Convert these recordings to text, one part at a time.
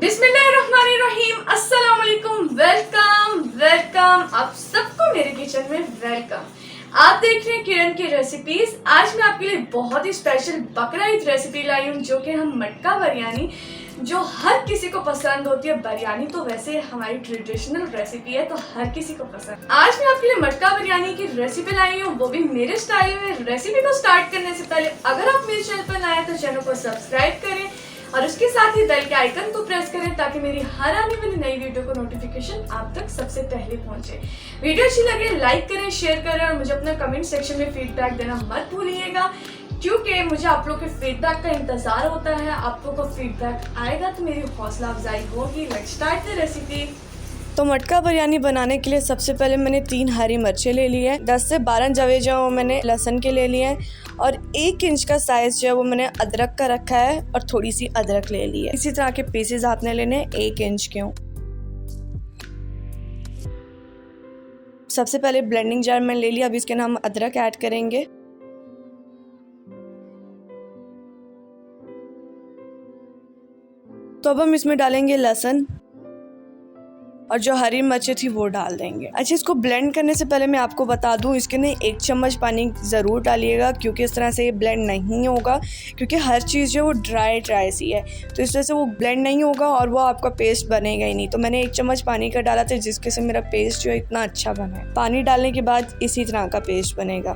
बिस्मिल्लाहिर्रहमानिर्रहीम, अस्सलाम वालेकुम, वेलकम आप सबको मेरे किचन में वेलकम। आप देख रहे हैं किरण की रेसिपीज। आज मैं आपके लिए बहुत ही स्पेशल बकरा ईद रेसिपी लाई हूँ, जो कि हम मटका बिरयानी, जो हर किसी को पसंद होती है। बिरयानी तो वैसे हमारी ट्रेडिशनल रेसिपी है, तो हर किसी को पसंद। आज मैं आपके लिए मटका बिरयानी की रेसिपी लाई हूँ, वो भी मेरे स्टाइल में। रेसिपी को स्टार्ट करने से पहले अगर आप मेरे चैनल पर नए हैं तो चैनल को सब्सक्राइब करें और उसके साथ ही बेल के आइकन को प्रेस करें, ताकि मेरी हर आने वाली नई वीडियो को नोटिफिकेशन आप तक सबसे पहले पहुंचे। वीडियो अच्छी लगे लाइक करें, शेयर करें और मुझे अपना कमेंट सेक्शन में फीडबैक देना मत भूलिएगा, क्योंकि मुझे आप लोग के फीडबैक का इंतजार होता है। आप लोग को फीडबैक आएगा तो मेरी हौसला अफजाई होगी। Let's start the recipe. तो मटका बिरयानी बनाने के लिए सबसे पहले मैंने 3 हरी मिर्चें ले ली है, 10 से 12 जवे जो वो मैंने लहसुन के ले लिए हैं, और 1 इंच का साइज़ जो है वो मैंने अदरक का रखा है और थोड़ी सी अदरक ले ली है। इसी तरह के पीसेज आपने लेने 1 इंच के हों। सबसे पहले ब्लेंडिंग जार में ले लिया। अब इसके अंदर हम अदरक ऐड करेंगे। तो अब हम इसमें डालेंगे लहसुन और जो हरी मिर्चें थी वो डाल देंगे। अच्छा, इसको ब्लेंड करने से पहले मैं आपको बता दूं, इसके अंदर 1 चम्मच पानी ज़रूर डालिएगा, क्योंकि इस तरह से ये ब्लेंड नहीं होगा, क्योंकि हर चीज़ जो है वो ड्राई सी है, तो इस वजह से वो ब्लेंड नहीं होगा और वो आपका पेस्ट बनेगा ही नहीं। तो मैंने 1 चम्मच पानी का डाला था, जिसके से मेरा पेस्ट जो है इतना अच्छा बना है। पानी डालने के बाद इसी तरह का पेस्ट बनेगा।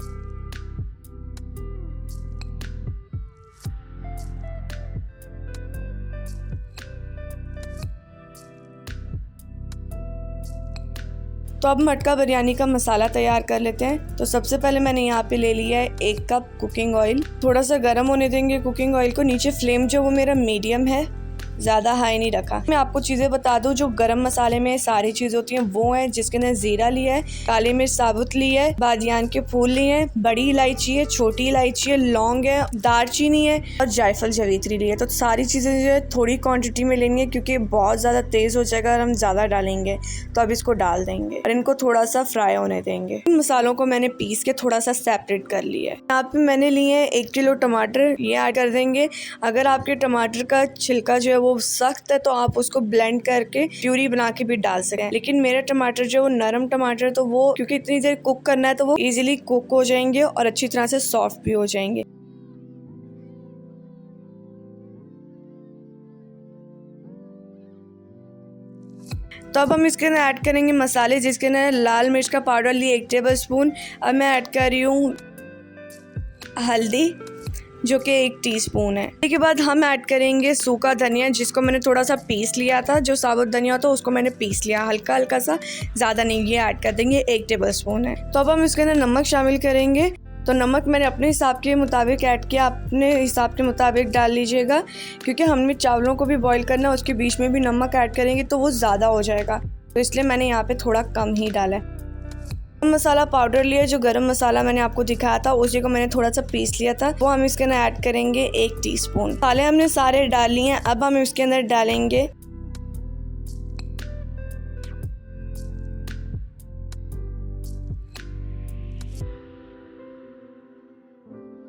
तो अब मटका बिरयानी का मसाला तैयार कर लेते हैं। तो सबसे पहले मैंने यहाँ पे ले लिया है 1 कप कुकिंग ऑयल। थोड़ा सा गर्म होने देंगे कुकिंग ऑयल को। नीचे फ्लेम जो वो मेरा मीडियम है, ज़्यादा हाई नहीं रखा। मैं आपको चीज़ें बता दूं, जो गरम मसाले में सारी चीज़ होती हैं वो है, जिसके अंदर ज़ीरा लिया है, काली मिर्च साबुत ली है, बादियान के फूल लिए हैं, बड़ी इलायची है, छोटी इलायची है, लौंग है, दालचीनी है और जायफल जवित्री ली है। तो सारी चीज़ें जो है थोड़ी क्वांटिटी में लेनी है, क्योंकि बहुत ज़्यादा तेज़ हो जाएगा अगर हम ज़्यादा डालेंगे। तो अब इसको डाल देंगे और इनको थोड़ा सा फ्राई होने देंगे। इन मसालों को मैंने पीस के थोड़ा सा सेपरेट कर लिया है। यहाँ पे मैंने लिए हैं 1 किलो टमाटर, ये ऐड कर देंगे। अगर आपके टमाटर का छिलका जो है वो सख्त है तो आप उसको ब्लेंड करके प्यूरी बना के भी डाल सकते हैं, लेकिन मेरा टमाटर जो नरम टमाटर, तो वो क्योंकि इतनी देर कुक करना है तो वो इजीली कुक हो जाएंगे और अच्छी तरह से सॉफ्ट भी हो जाएंगे। तो अब हम इसके अंदर ऐड करेंगे मसाले, जिसके अंदर लाल मिर्च का पाउडर लिए 1 टेबल स्पून। अब मैं ऐड कर रही हूँ हल्दी, जो कि 1 टीस्पून है। इसके बाद हम ऐड करेंगे सूखा धनिया, जिसको मैंने थोड़ा सा पीस लिया था। जो साबुत धनिया था उसको मैंने पीस लिया, हल्का हल्का सा, ज़्यादा नहीं। ये ऐड कर देंगे, 1 टेबल स्पून है। तो अब हम इसके अंदर नमक शामिल करेंगे। तो नमक मैंने अपने हिसाब के मुताबिक ऐड किया, अपने हिसाब के मुताबिक डाल लीजिएगा, क्योंकि हमने चावलों को भी बॉईल करना है, उसके बीच में भी नमक ऐड करेंगे तो वो ज़्यादा हो जाएगा, तो इसलिए मैंने यहाँ पे थोड़ा कम ही डाला है। मसाला पाउडर लिया, जो गरम मसाला मैंने आपको दिखाया था उसी को मैंने थोड़ा सा पीस लिया था, वो हम इसके अंदर ऐड करेंगे 1 टीस्पून। मसाले हमने सारे डाल लिए हैं। अब हम इसके अंदर डालेंगे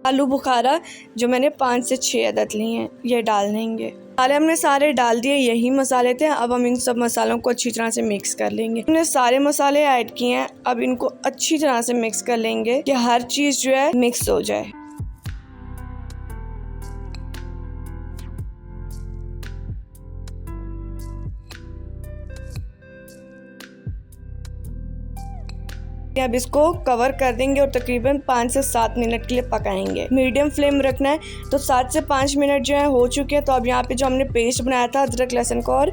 आलू बुखारा, जो मैंने 5 से 6 अदद लिए हैं, ये डाल देंगे। मसाले हमने सारे डाल दिए, यही मसाले थे। अब हम इन सब मसालों को अच्छी तरह से मिक्स कर लेंगे। हमने सारे मसाले ऐड किए हैं, अब इनको अच्छी तरह से मिक्स कर लेंगे कि हर चीज़ जो है मिक्स हो जाए। अब इसको कवर कर देंगे और तकरीबन 5 से 7 मिनट के लिए पकाएंगे। मीडियम फ्लेम रखना है। तो 7 से 5 मिनट जो है हो चुके हैं। तो अब यहाँ पे जो हमने पेस्ट बनाया था अदरक लहसुन का और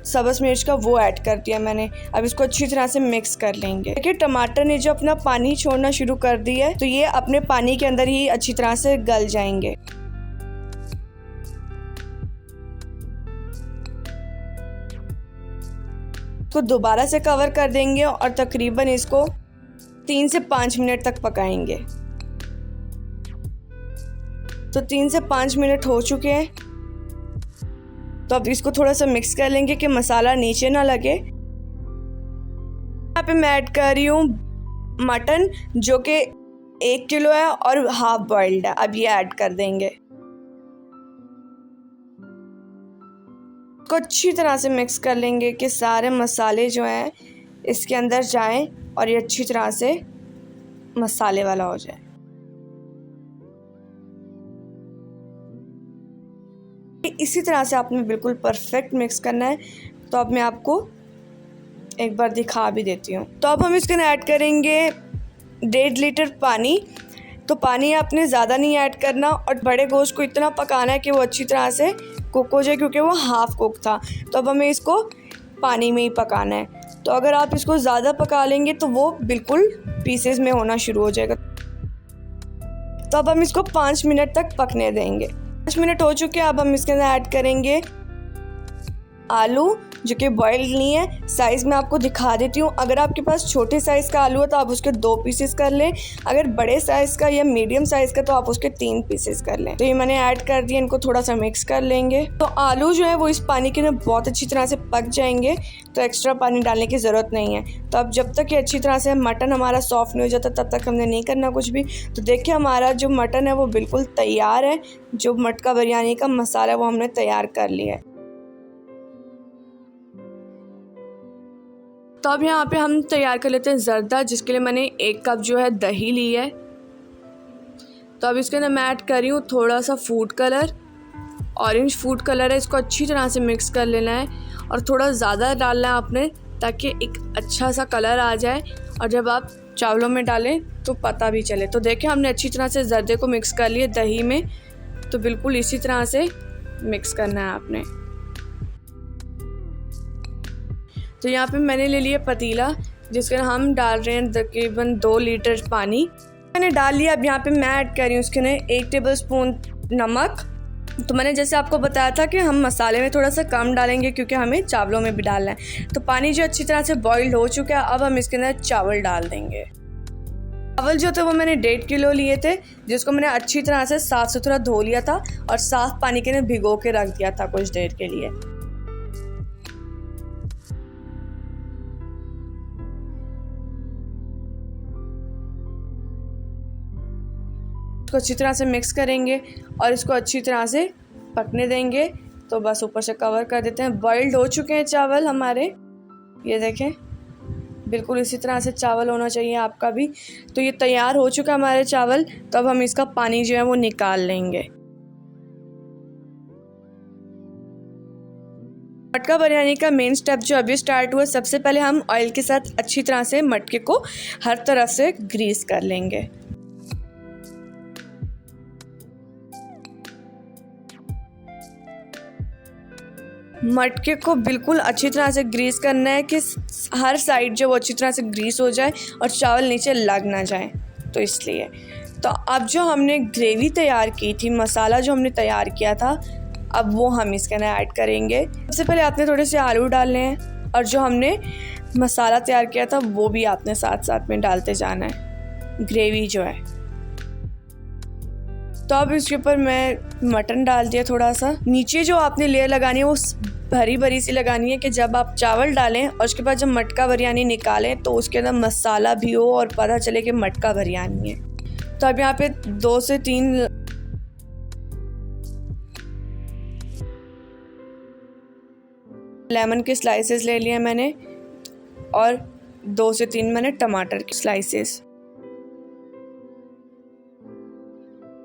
सब्ज़ मिर्च का, वो ऐड कर दिया मैंने। अब इसको अच्छी तरह से मिक्स कर लेंगे। देखिए टमाटर ने जो अपना पानी छोड़ना शुरू कर दिया है, तो ये अपने पानी के अंदर ही अच्छी तरह से गल जाएंगे। तो दोबारा से कवर कर देंगे और तकरीबन इसको 3 से 5 मिनट तक पकाएंगे। तो 3 से 5 मिनट हो चुके हैं। तो अब इसको थोड़ा सा मिक्स कर लेंगे कि मसाला नीचे ना लगे। यहाँ पे मैं ऐड कर रही हूँ मटन, जो कि 1 किलो है और हाफ बॉइल्ड है। अब ये ऐड कर देंगे। इसको अच्छी तरह से मिक्स कर लेंगे कि सारे मसाले जो हैं इसके अंदर जाएं और ये अच्छी तरह से मसाले वाला हो जाए। इसी तरह से आपने बिल्कुल परफेक्ट मिक्स करना है। तो अब मैं आपको एक बार दिखा भी देती हूँ। तो अब हम इसके अंदर ऐड करेंगे 1.5 लीटर पानी। तो पानी आपने ज़्यादा नहीं ऐड करना और बड़े गोश्त को इतना पकाना है कि वो अच्छी तरह से कुक हो जाए, क्योंकि वो हाफ़ कुक था। तो अब हमें इसको पानी में ही पकाना है। तो अगर आप इसको ज़्यादा पका लेंगे तो वो बिल्कुल पीसेस में होना शुरू हो जाएगा। तो अब हम इसको 5 मिनट तक पकने देंगे। 5 मिनट हो चुके हैं। अब हम इसके अंदर ऐड करेंगे आलू, जो कि बॉइल्ड नहीं है। साइज़ मैं आपको दिखा देती हूँ। अगर आपके पास छोटे साइज़ का आलू है तो आप उसके 2 पीसेस कर लें। अगर बड़े साइज़ का या मीडियम साइज़ का तो आप उसके 3 पीसेस कर लें। तो ये मैंने ऐड कर दिया। इनको थोड़ा सा मिक्स कर लेंगे। तो आलू जो है वो इस पानी के अंदर बहुत अच्छी तरह से पक जाएंगे, तो एक्स्ट्रा पानी डालने की ज़रूरत नहीं है। तो अब जब तक ये अच्छी तरह से मटन हमारा सॉफ्ट नहीं हो जाता तब तक हमने नहीं करना कुछ भी। तो देखिए हमारा जो मटन है वो बिल्कुल तैयार है। जो मटका बिरयानी का मसाला है वो हमने तैयार कर लिया है। तो अब यहाँ पे हम तैयार कर लेते हैं ज़र्दा, जिसके लिए मैंने 1 कप जो है दही ली है। तो अब इसके अंदर मैं ऐड कर रही हूँ थोड़ा सा food colour, orange food colour है। इसको अच्छी तरह से मिक्स कर लेना है और थोड़ा ज़्यादा डालना है आपने, ताकि एक अच्छा सा कलर आ जाए और जब आप चावलों में डालें तो पता भी चले। तो देखिए हमने अच्छी तरह से ज़र्दे को मिक्स कर लिया दही में। तो बिल्कुल इसी तरह से मिक्स करना है आपने। तो यहाँ पे मैंने ले लिया पतीला, जिसके अंदर हम डाल रहे हैं तकरीबन 2 लीटर पानी मैंने डाल लिया। अब यहाँ पे मैं ऐड कर रही हूँ उसके अंदर 1 टेबलस्पून नमक। तो मैंने जैसे आपको बताया था कि हम मसाले में थोड़ा सा कम डालेंगे, क्योंकि हमें चावलों में भी डालना है। तो पानी जो अच्छी तरह से बॉइल्ड हो चुका है, अब हम इसके अंदर चावल डाल देंगे। चावल जो थे वो मैंने 1.5 किलो लिए थे, जिसको मैंने अच्छी तरह से साफ़ सुथरा धो लिया था और साफ़ पानी के अंदर भिगो के रख दिया था कुछ देर के लिए। इसको अच्छी तरह से मिक्स करेंगे और इसको अच्छी तरह से पकने देंगे। तो बस ऊपर से कवर कर देते हैं। बॉइल्ड हो चुके हैं चावल हमारे, ये देखें बिल्कुल इसी तरह से चावल होना चाहिए आपका भी। तो ये तैयार हो चुका है हमारे चावल। तो अब हम इसका पानी जो है वो निकाल लेंगे। मटका बिरयानी का मेन स्टेप जो अभी स्टार्ट हुआ, सबसे पहले हम ऑयल के साथ अच्छी तरह से मटके को हर तरफ से ग्रीस कर लेंगे। मटके को बिल्कुल अच्छी तरह से ग्रीस करना है कि हर साइड जो वो अच्छी तरह से ग्रीस हो जाए और चावल नीचे लग ना जाए। तो इसलिए तो अब जो हमने ग्रेवी तैयार की थी, मसाला जो हमने तैयार किया था, अब वो हम इसके अंदर ऐड करेंगे। सबसे पहले आपने थोड़े से आलू डालने हैं और जो हमने मसाला तैयार किया था वो भी आपने साथ साथ में डालते जाना है, ग्रेवी जो है। तो अब इसके ऊपर मैं मटन डाल दिया थोड़ा सा। नीचे जो आपने लेयर लगानी है वो भरी भरी सी लगानी है कि जब आप चावल डालें और उसके बाद जब मटका बिरयानी निकालें तो उसके अंदर मसाला भी हो और पता चले कि मटका बिरयानी है। तो अब यहाँ पे 2 से 3 लेमन के स्लाइसेस ले लिए मैंने और 2 से 3 मैंने टमाटर के स्लाइसेस।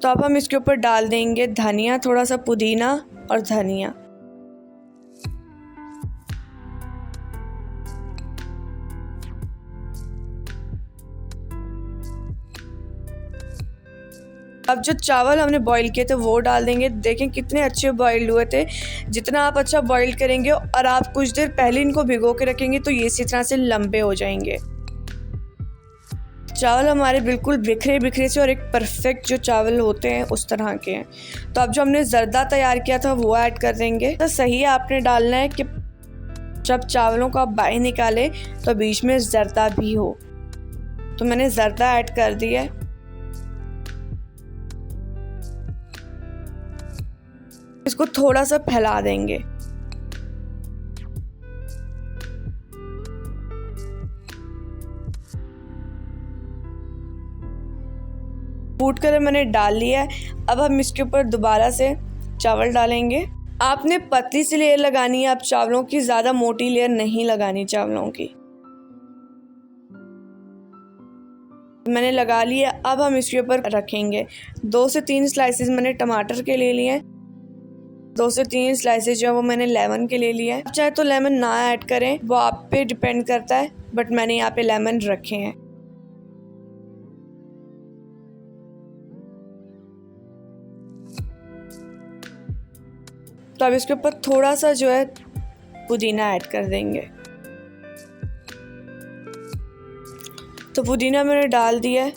तो अब हम इसके ऊपर डाल देंगे धनिया, थोड़ा सा पुदीना और धनिया। अब जो चावल हमने बॉईल किए थे वो डाल देंगे। देखें कितने अच्छे बॉइल्ड हुए थे। जितना आप अच्छा बॉईल करेंगे और आप कुछ देर पहले इनको भिगो के रखेंगे तो ये इसी तरह से लंबे हो जाएंगे। चावल हमारे बिल्कुल बिखरे बिखरे से और एक परफेक्ट जो चावल होते हैं उस तरह के हैं। तो अब जो हमने ज़र्दा तैयार किया था वो ऐड कर देंगे। तो सही आपने डालना है कि जब चावलों को आप बाहर निकालें तो बीच में ज़र्दा भी हो। तो मैंने ज़र्दा ऐड कर दिया है। इसको थोड़ा सा फैला देंगे। फूड कलर मैंने डाल लिया है। अब हम इसके ऊपर दोबारा से चावल डालेंगे आपने पतली सी लेयर लगानी है आप चावलों की, ज़्यादा मोटी लेयर नहीं लगानी चावलों की। मैंने लगा लिया, अब हम इसके ऊपर रखेंगे 2 से 3 स्लाइसेस मैंने टमाटर के ले लिए हैं, 2 से 3 स्लाइसेस जो है वो मैंने लेमन के ले लिए हैं। आप चाहे तो लेमन ना ऐड करें, वो आप पे डिपेंड करता है, बट मैंने यहाँ पे लेमन रखे हैं। तो अब इसके ऊपर थोड़ा सा जो है पुदीना ऐड कर देंगे। तो पुदीना मैंने डाल दिया है।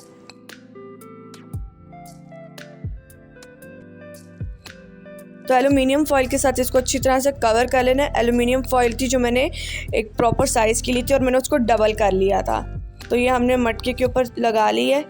तो एल्युमिनियम फॉइल के साथ इसको अच्छी तरह से कवर कर लेना है। एल्युमिनियम फॉइल थी जो मैंने एक प्रॉपर साइज़ की ली थी और मैंने उसको डबल कर लिया था। तो ये हमने मटके के ऊपर लगा ली है।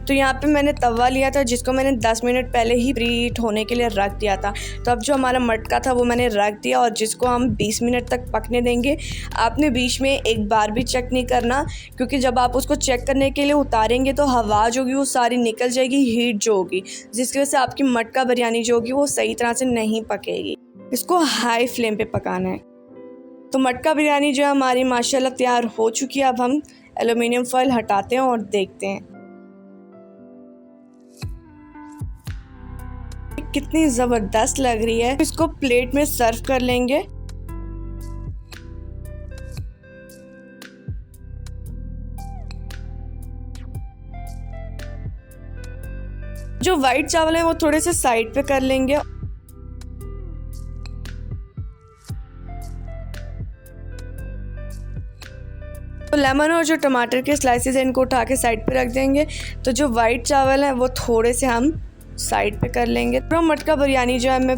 तो यहाँ पे मैंने तवा लिया था जिसको मैंने 10 मिनट पहले ही प्री हीट होने के लिए रख दिया था। तो अब जो हमारा मटका था वो मैंने रख दिया और जिसको हम 20 मिनट तक पकने देंगे। आपने बीच में एक बार भी चेक नहीं करना, क्योंकि जब आप उसको चेक करने के लिए उतारेंगे तो हवा जो होगी वो सारी निकल जाएगी, हीट जो होगी, जिसकी वजह से आपकी मटका बिरयानी जो होगी वो सही तरह से नहीं पकेगी। इसको हाई फ्लेम पे पकाना है। तो मटका बिरयानी जो है हमारी माशाल्लाह तैयार हो चुकी है। अब हम एल्युमिनियम फॉइल हटाते हैं और देखते हैं कितनी ज़बरदस्त लग रही है। इसको प्लेट में सर्व कर लेंगे। जो वाइट चावल है वो थोड़े से साइड पे कर लेंगे। तो लेमन और जो टमाटर के स्लाइसेस हैं इनको उठा के साइड पे रख देंगे। तो जो वाइट चावल है वो थोड़े से हम साइड पे कर लेंगे। तो मटका बिरयानी जो है मैं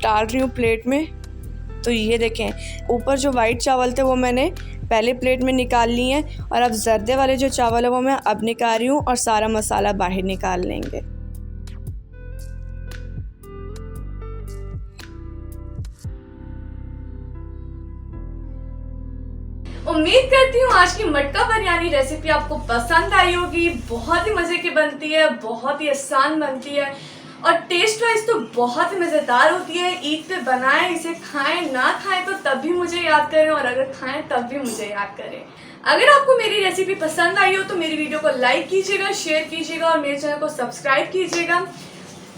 डाल रही हूँ प्लेट में। तो ये देखें, ऊपर जो वाइट चावल थे वो मैंने पहले प्लेट में निकाल लिए हैं और अब जर्दे वाले जो चावल है वो मैं अब निकाल रही हूँ और सारा मसाला बाहर निकाल लेंगे। उम्मीद करती हूँ आज की मटका बिरयानी रेसिपी आपको पसंद आई होगी। बहुत ही मजे की बनती है, बहुत ही आसान बनती है और टेस्ट वाइज तो बहुत ही मज़ेदार होती है। ईद पे बनाएं, इसे खाएं, ना खाएं तो तब भी मुझे याद करें और अगर खाएं तब भी मुझे याद करें। अगर आपको मेरी रेसिपी पसंद आई हो तो मेरी वीडियो को लाइक कीजिएगा, शेयर कीजिएगा और मेरे चैनल को सब्सक्राइब कीजिएगा।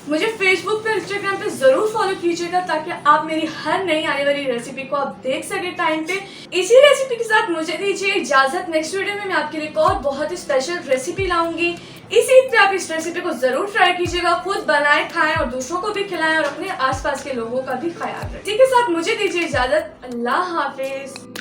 मुझे फेसबुक पे, इंस्टाग्राम पे जरूर फॉलो कीजिएगा ताकि आप मेरी हर नई आने वाली रेसिपी को आप देख सके टाइम पे। इसी रेसिपी के साथ मुझे दीजिए इजाजत। नेक्स्ट वीडियो में मैं आपके लिए एक और बहुत ही स्पेशल रेसिपी लाऊंगी। इस ईद पे आप इस रेसिपी को जरूर ट्राई कीजिएगा, खुद बनाएं, खाएं और दूसरों को भी खिलाएं और अपने आसपास के लोगों का भी ख्याल रखें। इसी के साथ मुझे दीजिए इजाजत। अल्लाह हाफिज।